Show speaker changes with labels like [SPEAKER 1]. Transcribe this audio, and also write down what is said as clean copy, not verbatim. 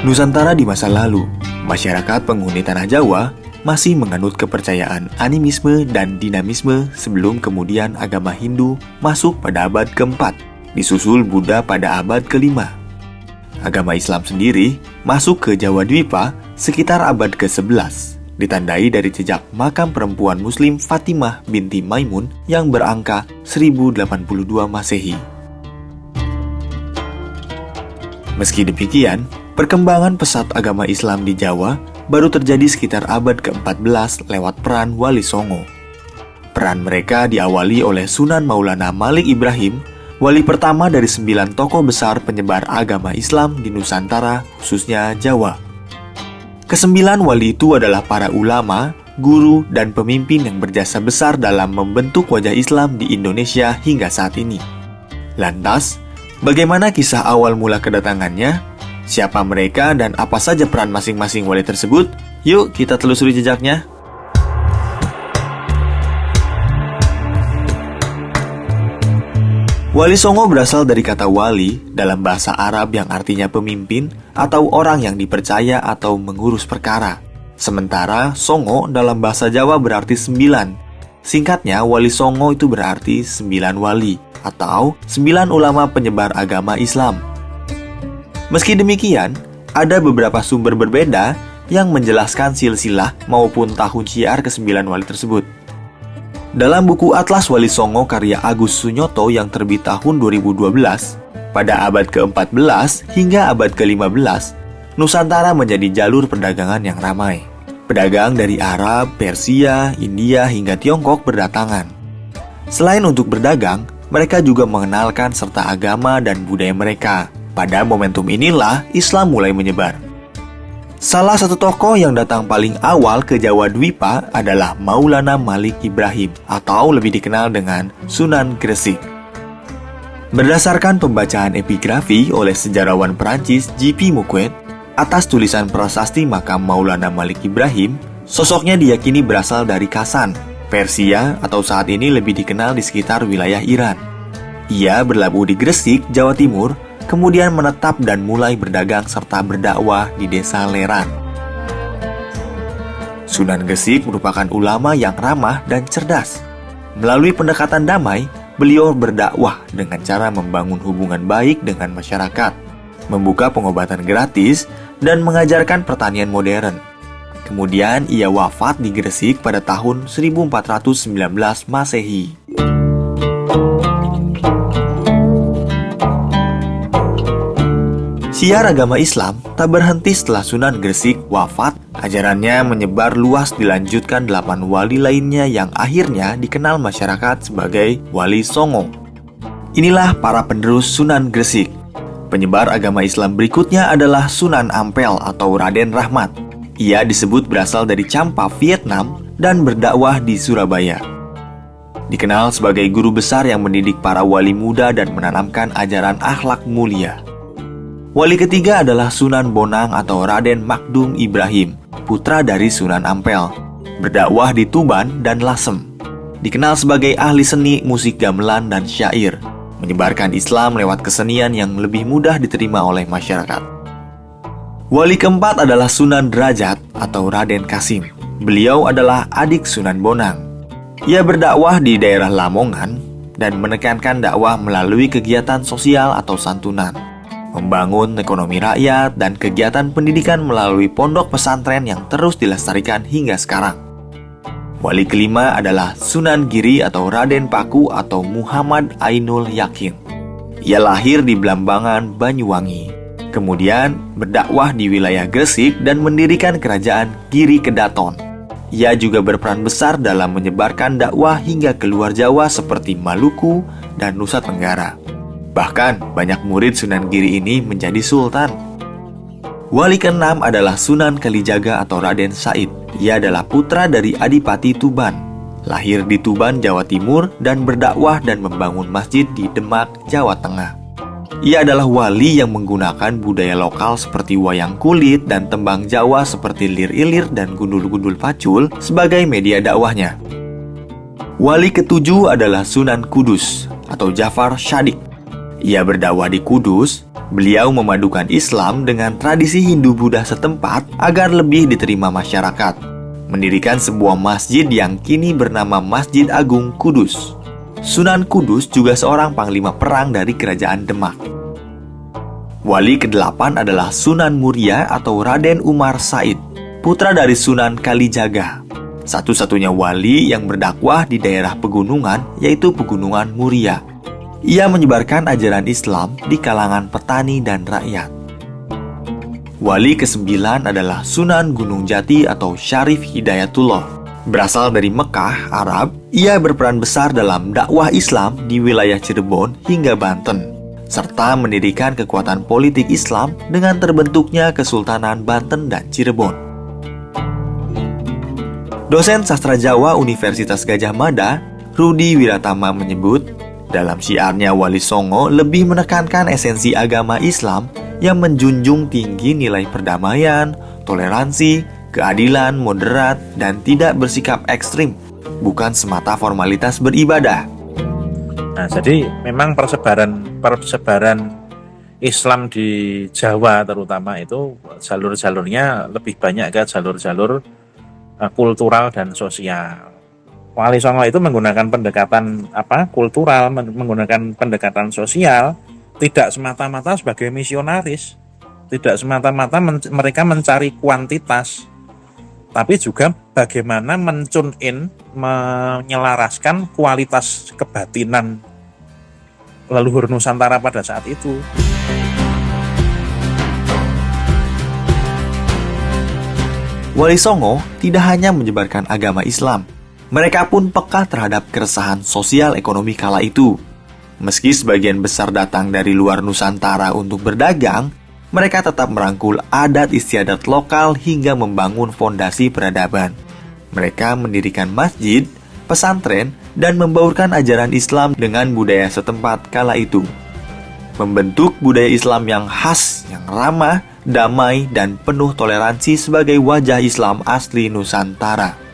[SPEAKER 1] Nusantara di masa lalu, masyarakat penghuni tanah Jawa masih menganut kepercayaan animisme dan dinamisme sebelum kemudian agama Hindu masuk pada abad keempat, disusul Buddha pada abad kelima. Agama Islam sendiri masuk ke Jawa Dwipa sekitar abad ke-11, ditandai dari jejak makam perempuan Muslim Fatimah binti Maimun yang berangka 1082 Masehi. Meski demikian, perkembangan pesat agama Islam di Jawa baru terjadi sekitar abad ke-14 lewat peran Wali Songo. Peran mereka diawali oleh Sunan Maulana Malik Ibrahim, wali pertama dari 9 tokoh besar penyebar agama Islam di Nusantara, khususnya Jawa. Kesembilan wali itu adalah para ulama, guru, dan pemimpin yang berjasa besar dalam membentuk wajah Islam di Indonesia hingga saat ini. Lantas, bagaimana kisah awal mula kedatangannya? Siapa mereka dan apa saja peran masing-masing wali tersebut? Yuk kita telusuri jejaknya. Wali Songo berasal dari kata wali dalam bahasa Arab yang artinya pemimpin atau orang yang dipercaya atau mengurus perkara. Sementara Songo dalam bahasa Jawa berarti 9. Singkatnya, Wali Songo itu berarti 9 wali atau 9 ulama penyebar agama Islam. Meski demikian, ada beberapa sumber berbeda yang menjelaskan silsilah maupun tahun syiar ke-9 wali tersebut. Dalam buku Atlas Wali Songo karya Agus Sunyoto yang terbit tahun 2012, pada abad ke-14 hingga abad ke-15, Nusantara menjadi jalur perdagangan yang ramai. Pedagang dari Arab, Persia, India hingga Tiongkok berdatangan. Selain untuk berdagang, mereka juga mengenalkan serta agama dan budaya mereka. Pada momentum inilah Islam mulai menyebar. Salah satu tokoh yang datang paling awal ke Jawa Dwipa adalah Maulana Malik Ibrahim atau lebih dikenal dengan Sunan Gresik. Berdasarkan pembacaan epigrafi oleh sejarawan Perancis J.P. Mouquet atas tulisan prasasti makam Maulana Malik Ibrahim, sosoknya diyakini berasal dari Kasan, Persia atau saat ini lebih dikenal di sekitar wilayah Iran. Ia berlabuh di Gresik, Jawa Timur, kemudian menetap dan mulai berdagang serta berdakwah di desa Leran. Sunan Gresik merupakan ulama yang ramah dan cerdas. Melalui pendekatan damai, beliau berdakwah dengan cara membangun hubungan baik dengan masyarakat, membuka pengobatan gratis, dan mengajarkan pertanian modern. Kemudian ia wafat di Gresik pada tahun 1419 Masehi. Syiar agama Islam tak berhenti setelah Sunan Gresik wafat. Ajarannya menyebar luas dilanjutkan 8 wali lainnya yang akhirnya dikenal masyarakat sebagai Wali Songo. Inilah para penerus Sunan Gresik. Penyebar agama Islam berikutnya adalah Sunan Ampel atau Raden Rahmat. Ia disebut berasal dari Champa, Vietnam dan berdakwah di Surabaya. Dikenal sebagai guru besar yang mendidik para wali muda dan menanamkan ajaran akhlak mulia. Wali ketiga adalah Sunan Bonang atau Raden Makdum Ibrahim, putra dari Sunan Ampel, berdakwah di Tuban dan Lasem. Dikenal sebagai ahli seni, musik gamelan, dan syair, menyebarkan Islam lewat kesenian yang lebih mudah diterima oleh masyarakat. Wali keempat adalah Sunan Derajat atau Raden Kasim. Beliau adalah adik Sunan Bonang. Ia berdakwah di daerah Lamongan dan menekankan dakwah melalui kegiatan sosial atau santunan, membangun ekonomi rakyat, dan kegiatan pendidikan melalui pondok pesantren yang terus dilestarikan hingga sekarang. Wali kelima adalah Sunan Giri atau Raden Paku atau Muhammad Ainul Yakin. Ia lahir di Blambangan, Banyuwangi. Kemudian berdakwah di wilayah Gresik dan mendirikan kerajaan Giri Kedaton. Ia juga berperan besar dalam menyebarkan dakwah hingga keluar Jawa seperti Maluku dan Nusa Tenggara. Bahkan, banyak murid Sunan Giri ini menjadi sultan. Wali keenam adalah Sunan Kalijaga atau Raden Said. Ia adalah putra dari Adipati Tuban. Lahir di Tuban, Jawa Timur, dan berdakwah dan membangun masjid di Demak, Jawa Tengah. Ia adalah wali yang menggunakan budaya lokal seperti wayang kulit dan tembang Jawa seperti lir-ilir dan gundul-gundul pacul sebagai media dakwahnya. Wali ketujuh adalah Sunan Kudus atau Jafar Shadiq. Ia berdakwah di Kudus. Beliau memadukan Islam dengan tradisi Hindu-Buddha setempat agar lebih diterima masyarakat. Mendirikan sebuah masjid yang kini bernama Masjid Agung Kudus. Sunan Kudus juga seorang panglima perang dari Kerajaan Demak. Wali ke-8 adalah Sunan Muria atau Raden Umar Said, putra dari Sunan Kalijaga. Satu-satunya wali yang berdakwah di daerah pegunungan, yaitu Pegunungan Muria. Ia menyebarkan ajaran Islam di kalangan petani dan rakyat. Wali ke-9 adalah Sunan Gunung Jati atau Syarif Hidayatullah. Berasal dari Mekah, Arab, ia berperan besar dalam dakwah Islam di wilayah Cirebon hingga Banten, serta mendirikan kekuatan politik Islam dengan terbentuknya Kesultanan Banten dan Cirebon. Dosen sastra Jawa Universitas Gadjah Mada, Rudi Wiratama menyebut, dalam syiarnya Wali Songo lebih menekankan esensi agama Islam yang menjunjung tinggi nilai perdamaian, toleransi, keadilan, moderat, dan tidak bersikap ekstrim, bukan semata formalitas beribadah.
[SPEAKER 2] Nah, jadi memang persebaran Islam di Jawa terutama itu jalur-jalurnya lebih banyak ke jalur-jalur kultural dan sosial. Wali Songo itu menggunakan pendekatan kultural, menggunakan pendekatan sosial, tidak semata-mata sebagai misionaris, tidak semata-mata mereka mencari kuantitas, tapi juga bagaimana mencune-in, menyelaraskan kualitas kebatinan leluhur Nusantara pada saat itu.
[SPEAKER 1] Wali Songo tidak hanya menyebarkan agama Islam, mereka pun peka terhadap keresahan sosial ekonomi kala itu. Meski sebagian besar datang dari luar Nusantara untuk berdagang, mereka tetap merangkul adat istiadat lokal hingga membangun fondasi peradaban. Mereka mendirikan masjid, pesantren, dan membaurkan ajaran Islam dengan budaya setempat kala itu. Membentuk budaya Islam yang khas, yang ramah, damai, dan penuh toleransi sebagai wajah Islam asli Nusantara.